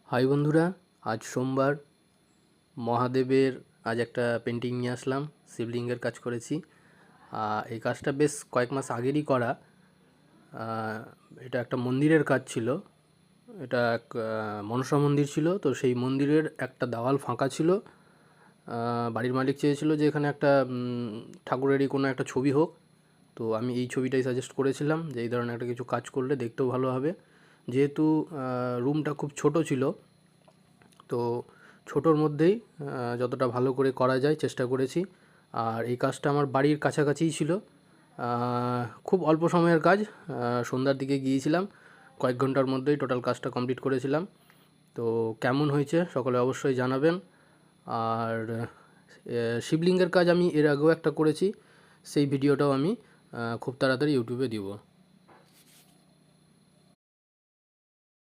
High বন্ধুরা, আজ সোমবার। মহাদেবের আজ একটা পেন্টিং নিয়ে আসলাম। শিবলিঙ্গের কাজ করেছি। এই কাজটা বেশ কয়েক মাস আগেরই করা। এটা একটা মন্দিরের কাজ ছিল। এটা এক মনসা মন্দির ছিল। তো সেই মন্দিরের একটা দেওয়াল ফাঁকা ছিল। বাড়ির মালিক চেয়েছিল যে এখানে একটা ঠাকুরেরই কোনো একটা ছবি হোক। তো আমি এই ছবিটাই সাজেস্ট করেছিলাম যে এই ধরনের একটা কিছু কাজ করলে দেখতেও ভালো হবে। যেহেতু রুমটা খুব ছোট ছিল, তো ছোটোর মধ্যেই যতটা ভালো করে করা যায় চেষ্টা করেছি। আর এই কাজটা আমার বাড়ির কাছাকাছিই ছিল। খুব অল্প সময়ের কাজ। সন্ধ্যার দিকে গিয়েছিলাম, কয়েক ঘন্টার মধ্যেই টোটাল কাজটা কমপ্লিট করেছিলাম। তো কেমন হয়েছে সকলে অবশ্যই জানাবেন। আর শিবলিঙ্গের কাজ আমি এর আগেও একটা করেছি, সেই ভিডিওটাও আমি খুব তাড়াতাড়ি ইউটিউবে দিব।